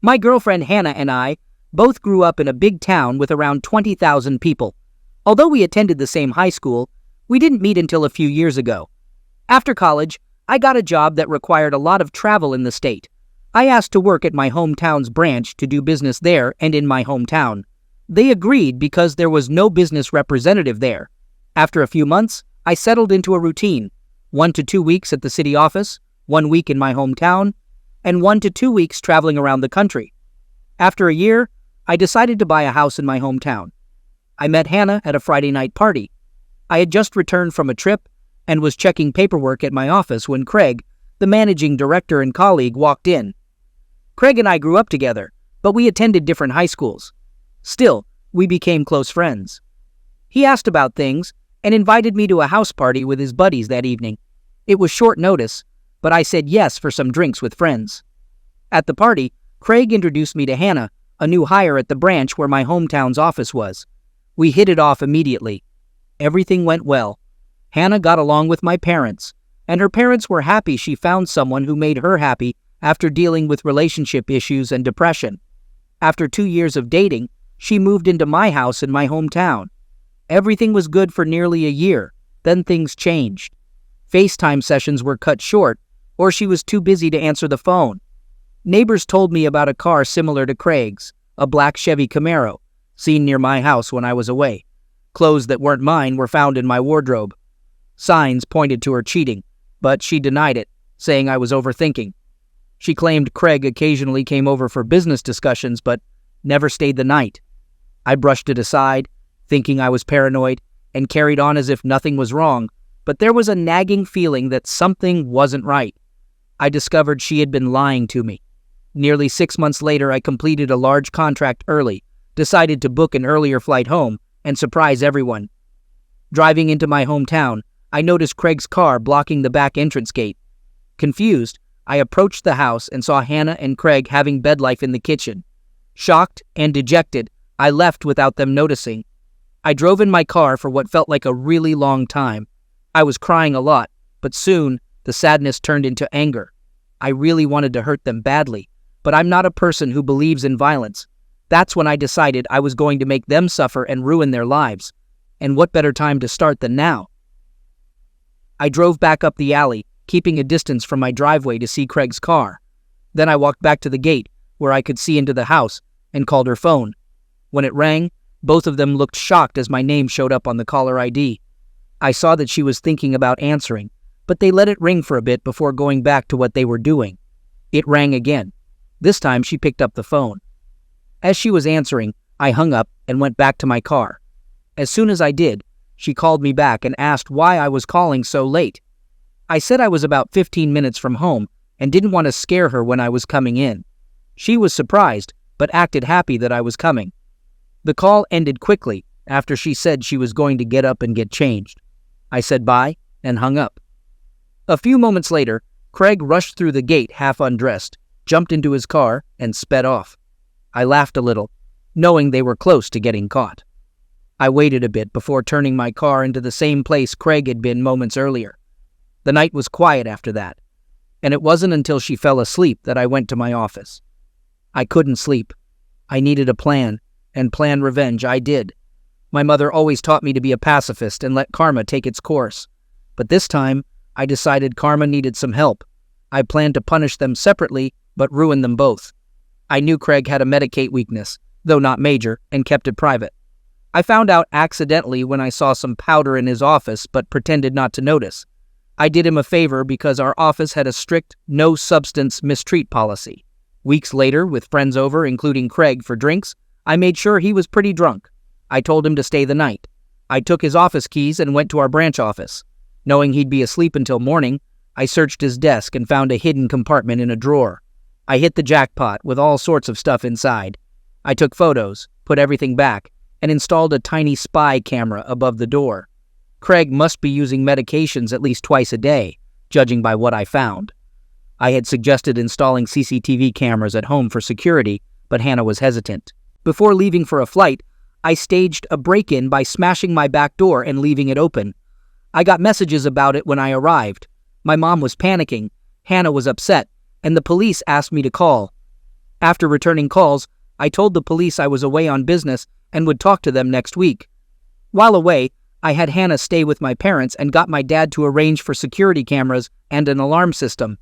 My girlfriend Hannah and I both grew up in a big town with around 20,000 people. Although we attended the same high school, we didn't meet until a few years ago. After college, I got a job that required a lot of travel in the state. I asked to work at my hometown's branch to do business there and in my hometown. They agreed because there was no business representative there. After a few months, I settled into a routine: 1 to 2 weeks at the city office, 1 week in my hometown, and 1 to 2 weeks traveling around the country. After a year, I decided to buy a house in my hometown. I met Hannah at a Friday night party. I had just returned from a trip and was checking paperwork at my office when Craig, the managing director and colleague, walked in. Craig and I grew up together, but we attended different high schools. Still, we became close friends. He asked about things and invited me to a house party with his buddies that evening. It was short notice, but I said yes for some drinks with friends. At the party, Craig introduced me to Hannah, a new hire at the branch where my hometown's office was. We hit it off immediately. Everything went well. Hannah got along with my parents, and her parents were happy she found someone who made her happy after dealing with relationship issues and depression. After 2 years of dating, she moved into my house in my hometown. Everything was good for nearly a year, then things changed. FaceTime sessions were cut short, or she was too busy to answer the phone. Neighbors told me about a car similar to Craig's, a black Chevy Camaro, seen near my house when I was away. Clothes that weren't mine were found in my wardrobe. Signs pointed to her cheating, but she denied it, saying I was overthinking. She claimed Craig occasionally came over for business discussions, but never stayed the night. I brushed it aside, thinking I was paranoid, and carried on as if nothing was wrong, but there was a nagging feeling that something wasn't right. I discovered she had been lying to me. Nearly 6 months later, I completed a large contract early, decided to book an earlier flight home, and surprise everyone. Driving into my hometown, I noticed Craig's car blocking the back entrance gate. Confused, I approached the house and saw Hannah and Craig having bed life in the kitchen. Shocked and dejected, I left without them noticing. I drove in my car for what felt like a really long time. I was crying a lot, but soon the sadness turned into anger. I really wanted to hurt them badly, but I'm not a person who believes in violence. That's when I decided I was going to make them suffer and ruin their lives. And what better time to start than now? I drove back up the alley, keeping a distance from my driveway to see Craig's car. Then I walked back to the gate, where I could see into the house, and called her phone. When it rang, both of them looked shocked as my name showed up on the caller ID. I saw that she was thinking about answering, but they let it ring for a bit before going back to what they were doing. It rang again. This time she picked up the phone. As she was answering, I hung up and went back to my car. As soon as I did, she called me back and asked why I was calling so late. I said I was about 15 minutes from home and didn't want to scare her when I was coming in. She was surprised, but acted happy that I was coming. The call ended quickly after she said she was going to get up and get changed. I said bye and hung up. A few moments later, Craig rushed through the gate half undressed, jumped into his car, and sped off. I laughed a little, knowing they were close to getting caught. I waited a bit before turning my car into the same place Craig had been moments earlier. The night was quiet after that, and it wasn't until she fell asleep that I went to my office. I couldn't sleep. I needed a plan, and plan revenge I did. My mother always taught me to be a pacifist and let karma take its course. But this time, I decided karma needed some help. I planned to punish them separately, but ruin them both. I knew Craig had a Medicaid weakness, though not major, and kept it private. I found out accidentally when I saw some powder in his office, but pretended not to notice. I did him a favor because our office had a strict no-substance mistreat policy. Weeks later, with friends over, including Craig, for drinks, I made sure he was pretty drunk. I told him to stay the night. I took his office keys and went to our branch office. Knowing he'd be asleep until morning, I searched his desk and found a hidden compartment in a drawer. I hit the jackpot with all sorts of stuff inside. I took photos, put everything back, and installed a tiny spy camera above the door. Craig must be using medications at least twice a day, judging by what I found. I had suggested installing CCTV cameras at home for security, but Hannah was hesitant. Before leaving for a flight, I staged a break-in by smashing my back door and leaving it open. I got messages about it when I arrived. My mom was panicking, Hannah was upset, and the police asked me to call. After returning calls, I told the police I was away on business and would talk to them next week. While away, I had Hannah stay with my parents and got my dad to arrange for security cameras and an alarm system.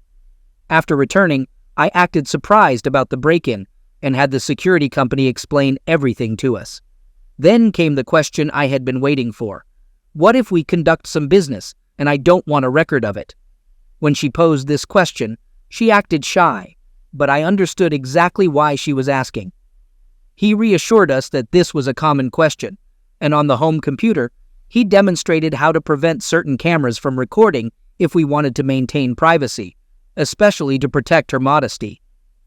After returning, I acted surprised about the break-in and had the security company explain everything to us. Then came the question I had been waiting for. What if we conduct some business and I don't want a record of it? When she posed this question, she acted shy, but I understood exactly why she was asking. He reassured us that this was a common question, and on the home computer, he demonstrated how to prevent certain cameras from recording if we wanted to maintain privacy, especially to protect her modesty.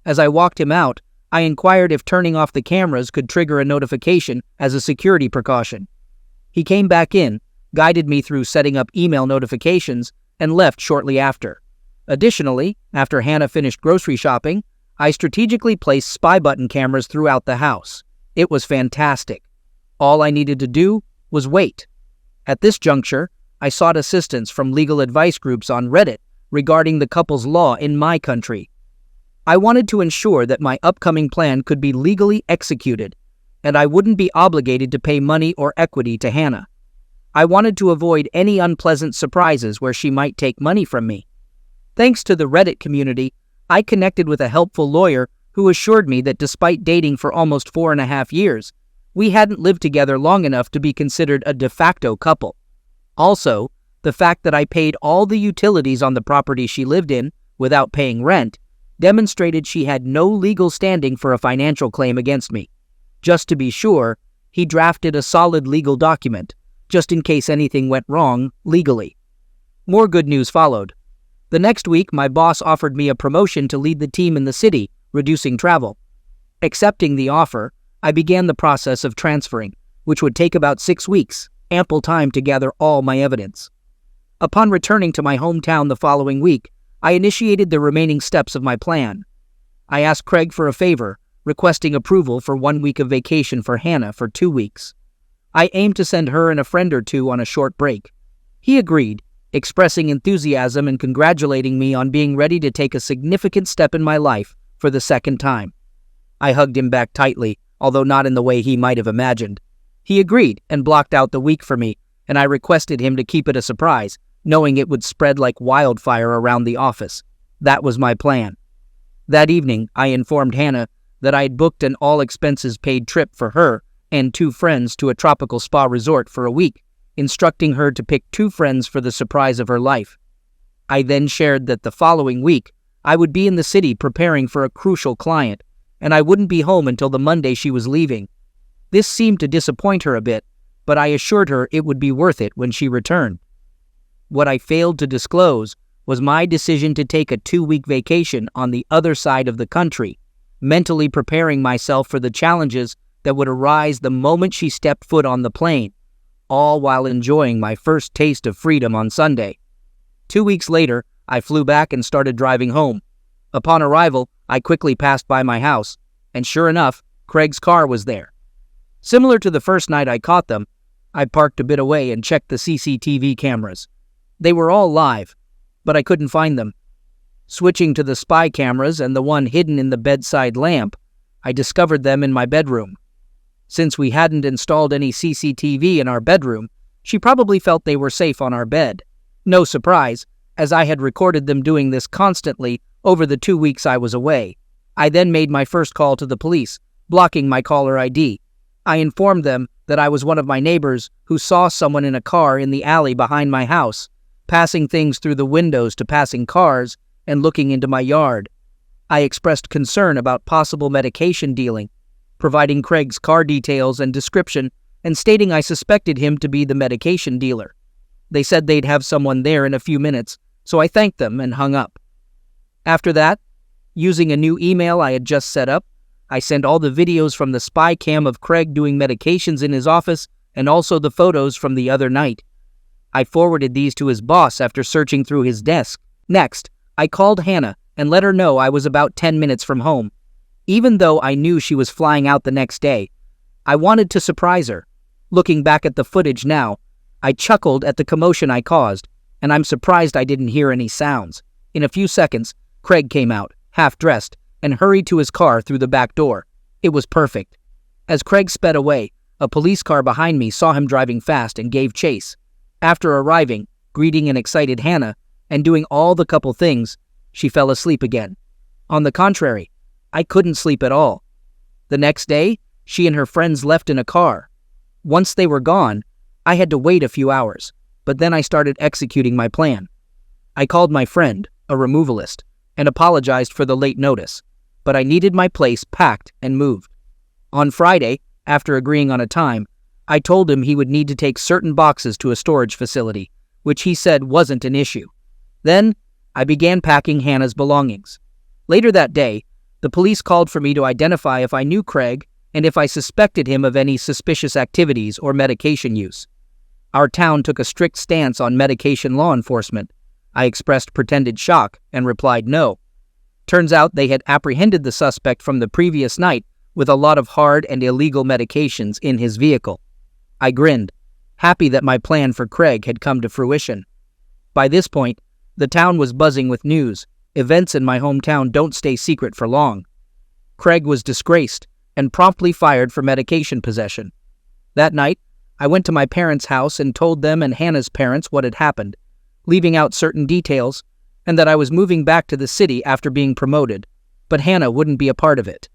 As I walked him out, I inquired if turning off the cameras could trigger a notification as a security precaution. He came back in, guided me through setting up email notifications, and left shortly after. Additionally, after Hannah finished grocery shopping, I strategically placed spy button cameras throughout the house. It was fantastic. All I needed to do was wait. At this juncture, I sought assistance from legal advice groups on Reddit regarding the couple's law in my country. I wanted to ensure that my upcoming plan could be legally executed, and I wouldn't be obligated to pay money or equity to Hannah. I wanted to avoid any unpleasant surprises where she might take money from me. Thanks to the Reddit community, I connected with a helpful lawyer who assured me that despite dating for almost 4.5 years, we hadn't lived together long enough to be considered a de facto couple. Also, the fact that I paid all the utilities on the property she lived in without paying rent demonstrated she had no legal standing for a financial claim against me. Just to be sure, he drafted a solid legal document, just in case anything went wrong legally. More good news followed. The next week, my boss offered me a promotion to lead the team in the city, reducing travel. Accepting the offer, I began the process of transferring, which would take about 6 weeks, ample time to gather all my evidence. Upon returning to my hometown the following week, I initiated the remaining steps of my plan. I asked Craig for a favor, requesting approval for 1 week of vacation for Hannah for 2 weeks. I aimed to send her and a friend or two on a short break. He agreed, expressing enthusiasm and congratulating me on being ready to take a significant step in my life for the second time. I hugged him back tightly, although not in the way he might have imagined. He agreed and blocked out the week for me, and I requested him to keep it a surprise, knowing it would spread like wildfire around the office. That was my plan. That evening, I informed Hannah that I had booked an all-expenses-paid trip for her and 2 friends to a tropical spa resort for a week, instructing her to pick 2 friends for the surprise of her life. I then shared that the following week, I would be in the city preparing for a crucial client, and I wouldn't be home until the Monday she was leaving. This seemed to disappoint her a bit, but I assured her it would be worth it when she returned. What I failed to disclose was my decision to take a 2-week vacation on the other side of the country, mentally preparing myself for the challenges that would arise the moment she stepped foot on the plane, all while enjoying my first taste of freedom on Sunday. 2 weeks later, I flew back and started driving home. Upon arrival, I quickly passed by my house, and sure enough, Craig's car was there. Similar to the first night I caught them, I parked a bit away and checked the CCTV cameras. They were all live, but I couldn't find them. Switching to the spy cameras and the one hidden in the bedside lamp, I discovered them in my bedroom. Since we hadn't installed any CCTV in our bedroom, she probably felt they were safe on our bed. No surprise, as I had recorded them doing this constantly over the 2 weeks I was away. I then made my first call to the police, blocking my caller ID. I informed them that I was one of my neighbors who saw someone in a car in the alley behind my house, passing things through the windows to passing cars and looking into my yard. I expressed concern about possible medication dealing, providing Craig's car details and description, and stating I suspected him to be the medication dealer. They said they'd have someone there in a few minutes, so I thanked them and hung up. After that, using a new email I had just set up, I sent all the videos from the spy cam of Craig doing medications in his office and also the photos from the other night. I forwarded these to his boss after searching through his desk. Next, I called Hannah and let her know I was about 10 minutes from home. Even though I knew she was flying out the next day, I wanted to surprise her. Looking back at the footage now, I chuckled at the commotion I caused, and I'm surprised I didn't hear any sounds. In a few seconds, Craig came out, half-dressed, and hurried to his car through the back door. It was perfect. As Craig sped away, a police car behind me saw him driving fast and gave chase. After arriving, greeting an excited Hannah, and doing all the couple things, she fell asleep again. On the contrary, I couldn't sleep at all. The next day, she and her friends left in a car. Once they were gone, I had to wait a few hours, but then I started executing my plan. I called my friend, a removalist, and apologized for the late notice, but I needed my place packed and moved. On Friday, after agreeing on a time, I told him he would need to take certain boxes to a storage facility, which he said wasn't an issue. Then, I began packing Hannah's belongings. Later that day, the police called for me to identify if I knew Craig and if I suspected him of any suspicious activities or medication use. Our town took a strict stance on medication law enforcement. I expressed pretended shock and replied no. Turns out they had apprehended the suspect from the previous night with a lot of hard and illegal medications in his vehicle. I grinned, happy that my plan for Craig had come to fruition. By this point, the town was buzzing with news. Events in my hometown don't stay secret for long. Craig was disgraced and promptly fired for medication possession. That night, I went to my parents' house and told them and Hannah's parents what had happened, leaving out certain details, and that I was moving back to the city after being promoted, but Hannah wouldn't be a part of it.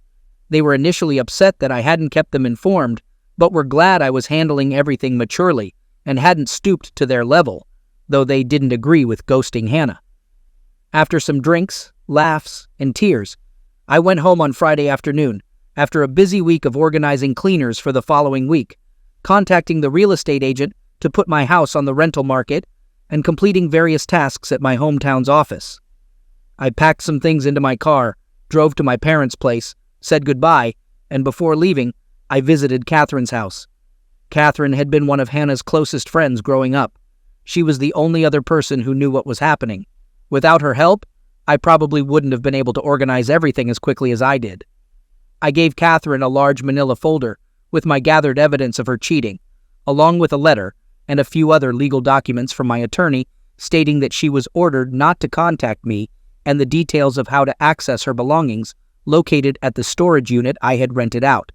They were initially upset that I hadn't kept them informed, but were glad I was handling everything maturely and hadn't stooped to their level, though they didn't agree with ghosting Hannah. After some drinks, laughs, and tears, I went home on Friday afternoon after a busy week of organizing cleaners for the following week, contacting the real estate agent to put my house on the rental market, and completing various tasks at my hometown's office. I packed some things into my car, drove to my parents' place, said goodbye, and before leaving, I visited Catherine's house. Catherine had been one of Hannah's closest friends growing up. She was the only other person who knew what was happening. Without her help, I probably wouldn't have been able to organize everything as quickly as I did. I gave Catherine a large manila folder with my gathered evidence of her cheating, along with a letter and a few other legal documents from my attorney stating that she was ordered not to contact me and the details of how to access her belongings located at the storage unit I had rented out.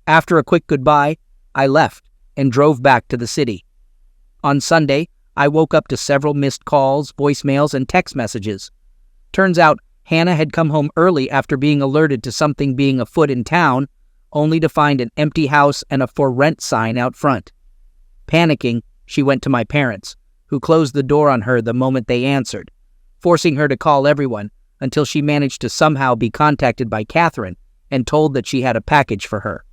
After a quick goodbye, I left and drove back to the city. On Sunday, I woke up to several missed calls, voicemails, and text messages. Turns out, Hannah had come home early after being alerted to something being afoot in town, only to find an empty house and a for rent sign out front. Panicking, she went to my parents, who closed the door on her the moment they answered, forcing her to call everyone until she managed to somehow be contacted by Catherine and told that she had a package for her.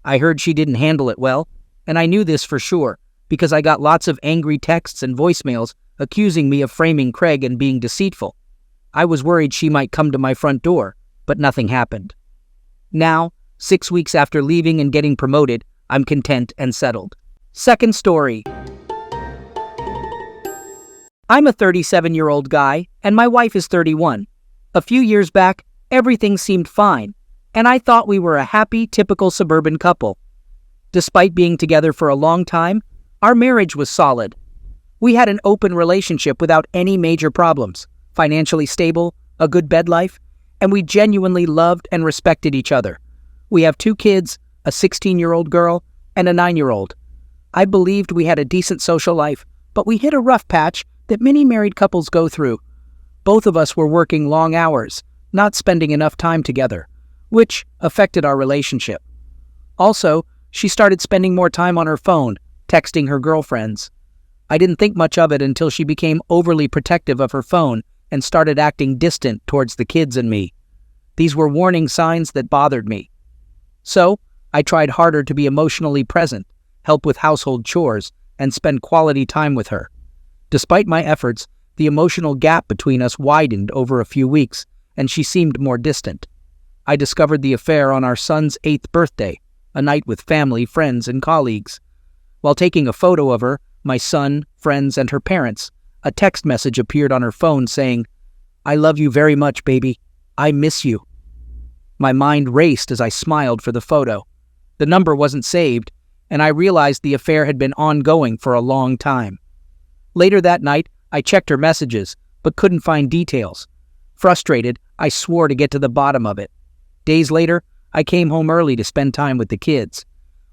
I heard she didn't handle it well, and I knew this for sure because I got lots of angry texts and voicemails accusing me of framing Craig and being deceitful. I was worried she might come to my front door, but nothing happened. Now, 6 weeks after leaving and getting promoted, I'm content and settled. Second story. I'm a 37-year-old guy, and my wife is 31. A few years back, everything seemed fine, and I thought we were a happy, typical suburban couple. Despite being together for a long time, our marriage was solid. We had an open relationship without any major problems, financially stable, a good bed life, and we genuinely loved and respected each other. We have 2 kids, a 16-year-old girl and a 9-year-old. I believed we had a decent social life, but we hit a rough patch that many married couples go through. Both of us were working long hours, not spending enough time together, which affected our relationship. Also, she started spending more time on her phone, texting her girlfriends. I didn't think much of it until she became overly protective of her phone and started acting distant towards the kids and me. These were warning signs that bothered me. So, I tried harder to be emotionally present, help with household chores, and spend quality time with her. Despite my efforts, the emotional gap between us widened over a few weeks, and she seemed more distant. I discovered the affair on our son's 8th birthday, a night with family, friends, and colleagues. While taking a photo of her, my son, friends, and her parents, a text message appeared on her phone saying, "I love you very much, baby. I miss you." My mind raced as I smiled for the photo. The number wasn't saved, and I realized the affair had been ongoing for a long time. Later that night, I checked her messages, but couldn't find details. Frustrated, I swore to get to the bottom of it. Days later, I came home early to spend time with the kids.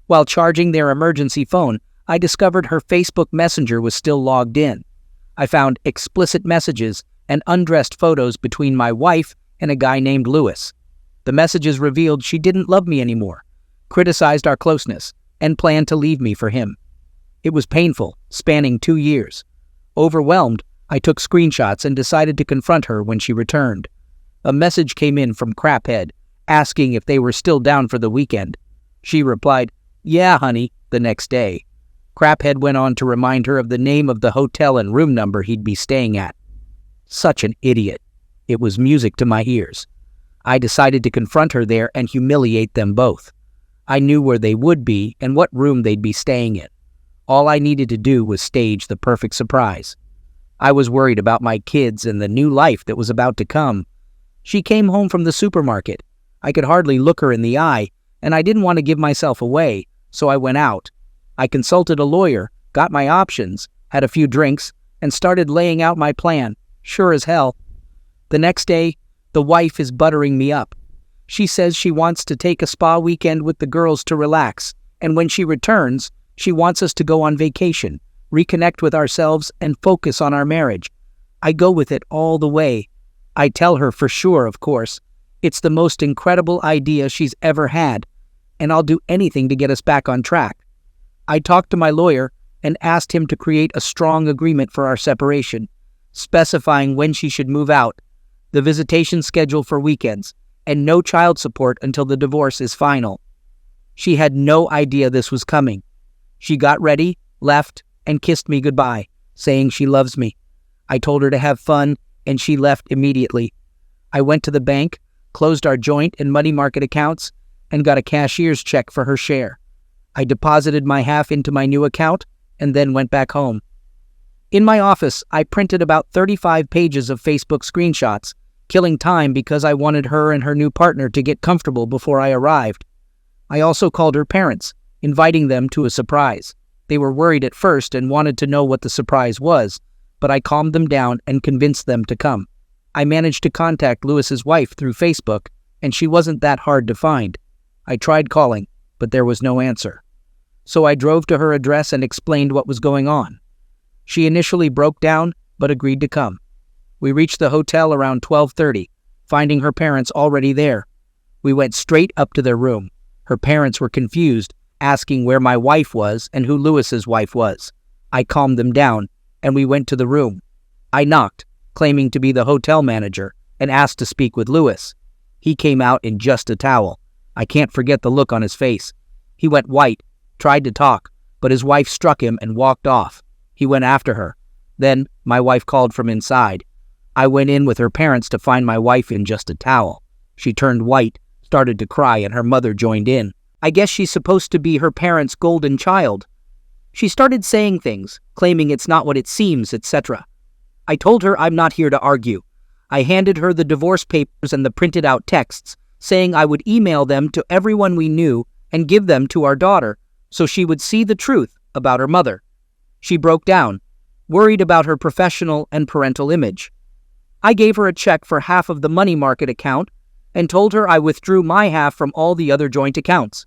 While charging their emergency phone, I discovered her Facebook Messenger was still logged in. I found explicit messages and undressed photos between my wife and a guy named Lewis. The messages revealed she didn't love me anymore, criticized our closeness, and planned to leave me for him. It was painful, spanning 2 years. Overwhelmed, I took screenshots and decided to confront her when she returned. A message came in from Craphead, asking if they were still down for the weekend. She replied, "Yeah, honey," the next day. Craphead went on to remind her of the name of the hotel and room number he'd be staying at. Such an idiot. It was music to my ears. I decided to confront her there and humiliate them both. I knew where they would be and what room they'd be staying in. All I needed to do was stage the perfect surprise. I was worried about my kids and the new life that was about to come. She came home from the supermarket. I could hardly look her in the eye, and I didn't want to give myself away, so I went out. I consulted a lawyer, got my options, had a few drinks, and started laying out my plan, sure as hell. The next day, the wife is buttering me up. She says she wants to take a spa weekend with the girls to relax, and when she returns, she wants us to go on vacation, reconnect with ourselves, and focus on our marriage. I go with it all the way. I tell her for sure, of course. It's the most incredible idea she's ever had, and I'll do anything to get us back on track. I talked to my lawyer and asked him to create a strong agreement for our separation, specifying when she should move out, the visitation schedule for weekends, and no child support until the divorce is final. She had no idea this was coming. She got ready, left, and kissed me goodbye, saying she loves me. I told her to have fun, and she left immediately. I went to the bank, closed our joint and money market accounts, and got a cashier's check for her share. I deposited my half into my new account, and then went back home. In my office, I printed about 35 pages of Facebook screenshots, killing time because I wanted her and her new partner to get comfortable before I arrived. I also called her parents, inviting them to a surprise. They were worried at first and wanted to know what the surprise was, but I calmed them down and convinced them to come. I managed to contact Lewis's wife through Facebook, and she wasn't that hard to find. I tried calling, but there was no answer. So I drove to her address and explained what was going on. She initially broke down, but agreed to come. We reached the hotel around 12:30, finding her parents already there. We went straight up to their room. Her parents were confused, asking where my wife was and who Lewis's wife was. I calmed them down, and we went to the room. I knocked, claiming to be the hotel manager, and asked to speak with Lewis. He came out in just a towel. I can't forget the look on his face. He went white, tried to talk, but his wife struck him and walked off. He went after her. Then my wife called from inside. I went in with her parents to find my wife in just a towel. She turned white, started to cry, and her mother joined in. I guess she's supposed to be her parents' golden child. She started saying things, claiming it's not what it seems, etc. I told her I'm not here to argue. I handed her the divorce papers and the printed out texts, saying I would email them to everyone we knew and give them to our daughter so she would see the truth about her mother. She broke down, worried about her professional and parental image. I gave her a check for half of the money market account and told her I withdrew my half from all the other joint accounts.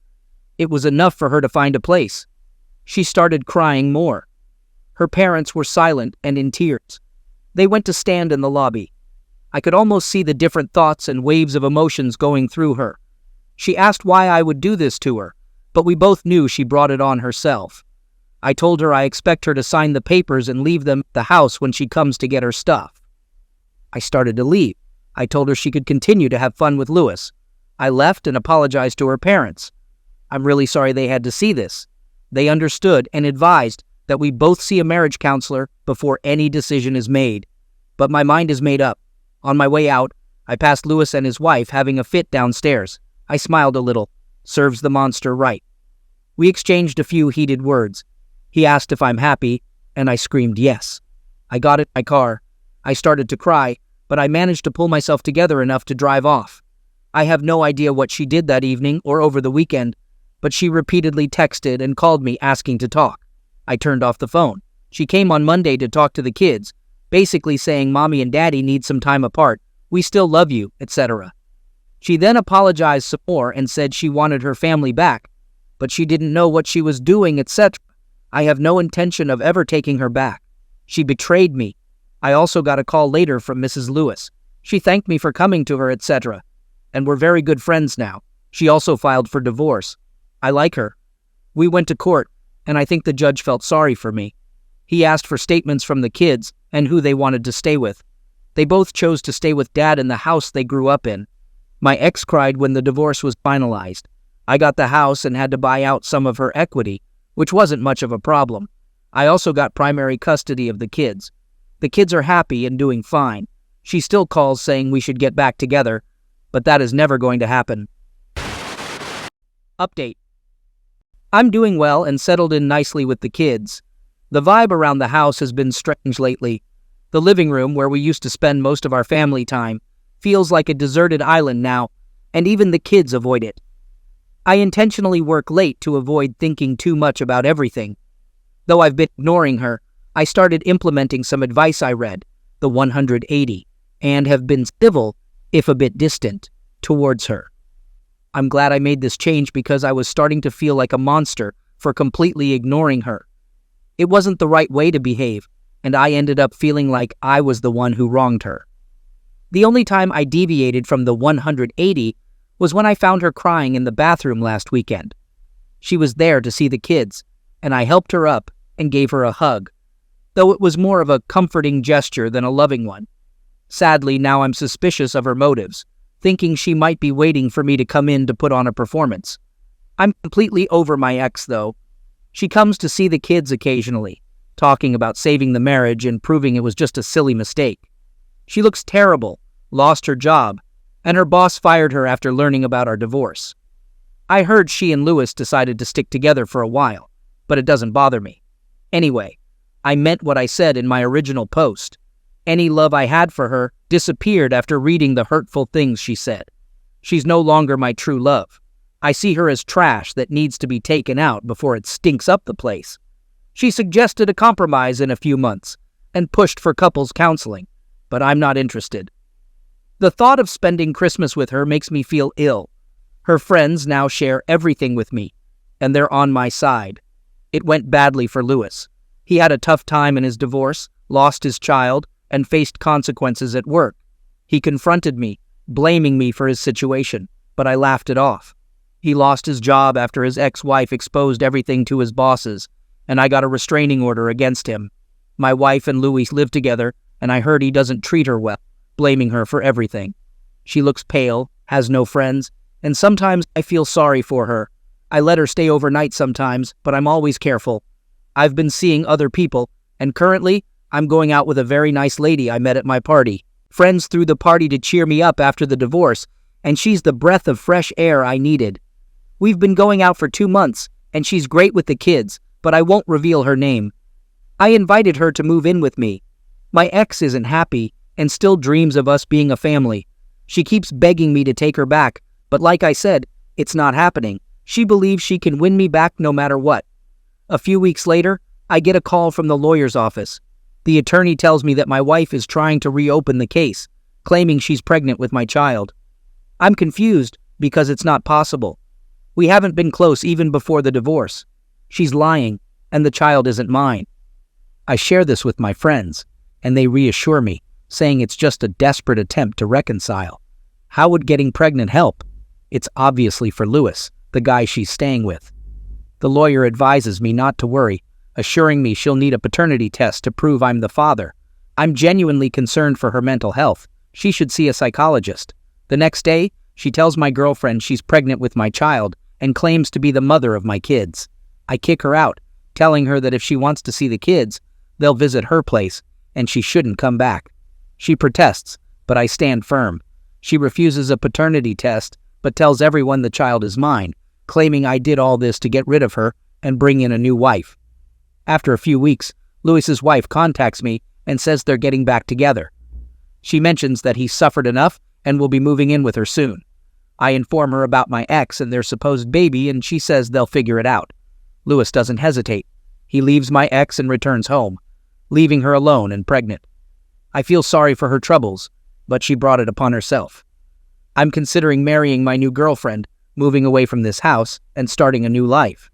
It was enough for her to find a place. She started crying more. Her parents were silent and in tears. They went to stand in the lobby. I could almost see the different thoughts and waves of emotions going through her. She asked why I would do this to her, but we both knew she brought it on herself. I told her I expect her to sign the papers and leave them at the house when she comes to get her stuff. I started to leave. I told her she could continue to have fun with Lewis. I left and apologized to her parents. I'm really sorry they had to see this. They understood and advised that we both see a marriage counselor before any decision is made. But my mind is made up. On my way out, I passed Lewis and his wife having a fit downstairs. I smiled a little. Serves the monster right. We exchanged a few heated words. He asked if I'm happy, and I screamed yes. I got in my car. I started to cry, but I managed to pull myself together enough to drive off. I have no idea what she did that evening or over the weekend, but she repeatedly texted and called me asking to talk. I turned off the phone. She came on Monday to talk to the kids, basically saying Mommy and Daddy need some time apart, We still love you, etc. She then apologized some more and said she wanted her family back, but she didn't know what she was doing, etc. I have no intention of ever taking her back. She betrayed me. I also got a call later from Mrs. Lewis. She thanked me for coming to her, etc. And we're very good friends now. She also filed for divorce. I like her. We went to court, and I think the judge felt sorry for me. He asked for statements from the kids and who they wanted to stay with. They both chose to stay with Dad in the house they grew up in. My ex cried when the divorce was finalized. I got the house and had to buy out some of her equity, which wasn't much of a problem. I also got primary custody of the kids. The kids are happy and doing fine. She still calls saying we should get back together, but that is never going to happen. Update. I'm doing well and settled in nicely with the kids. The vibe around the house has been strange lately. The living room, where we used to spend most of our family time, feels like a deserted island now, and even the kids avoid it. I intentionally work late to avoid thinking too much about everything. Though I've been ignoring her, I started implementing some advice I read, the 180, and have been civil, if a bit distant, towards her. I'm glad I made this change because I was starting to feel like a monster for completely ignoring her. It wasn't the right way to behave, and I ended up feeling like I was the one who wronged her. The only time I deviated from the 180 was when I found her crying in the bathroom last weekend. She was there to see the kids, and I helped her up and gave her a hug, though it was more of a comforting gesture than a loving one. Sadly, now I'm suspicious of her motives, thinking she might be waiting for me to come in to put on a performance. I'm completely over my ex, though. She comes to see the kids occasionally, talking about saving the marriage and proving it was just a silly mistake. She looks terrible, lost her job, and her boss fired her after learning about our divorce. I heard she and Lewis decided to stick together for a while, but it doesn't bother me. Anyway, I meant what I said in my original post. Any love I had for her disappeared after reading the hurtful things she said. She's no longer my true love. I see her as trash that needs to be taken out before it stinks up the place. She suggested a compromise in a few months and pushed for couples counseling, but I'm not interested. The thought of spending Christmas with her makes me feel ill. Her friends now share everything with me, and they're on my side. It went badly for Lewis. He had a tough time in his divorce, lost his child, and faced consequences at work. He confronted me, blaming me for his situation, but I laughed it off. He lost his job after his ex-wife exposed everything to his bosses, and I got a restraining order against him. My wife and Louis live together, and I heard he doesn't treat her well, blaming her for everything. She looks pale, has no friends, and sometimes I feel sorry for her. I let her stay overnight sometimes, but I'm always careful. I've been seeing other people, and currently, I'm going out with a very nice lady I met at my party. Friends threw the party to cheer me up after the divorce, and she's the breath of fresh air I needed. We've been going out for 2 months, and she's great with the kids, but I won't reveal her name. I invited her to move in with me. My ex isn't happy and still dreams of us being a family. She keeps begging me to take her back, but like I said, it's not happening. She believes she can win me back no matter what. A few weeks later, I get a call from the lawyer's office. The attorney tells me that my wife is trying to reopen the case, claiming she's pregnant with my child. I'm confused because it's not possible. We haven't been close even before the divorce. She's lying, and the child isn't mine. I share this with my friends, and they reassure me, saying it's just a desperate attempt to reconcile. How would getting pregnant help? It's obviously for Lewis, the guy she's staying with. The lawyer advises me not to worry, assuring me she'll need a paternity test to prove I'm the father. I'm genuinely concerned for her mental health. She should see a psychologist. The next day, she tells my girlfriend she's pregnant with my child and claims to be the mother of my kids. I kick her out, telling her that if she wants to see the kids, they'll visit her place, and she shouldn't come back. She protests, but I stand firm. She refuses a paternity test, but tells everyone the child is mine, claiming I did all this to get rid of her and bring in a new wife. After a few weeks, Louis's wife contacts me and says they're getting back together. She mentions that he's suffered enough and will be moving in with her soon. I inform her about my ex and their supposed baby, and she says they'll figure it out. Louis doesn't hesitate. He leaves my ex and returns home, leaving her alone and pregnant. I feel sorry for her troubles. but she brought it upon herself. I'm considering marrying my new girlfriend, moving away from this house, and starting a new life.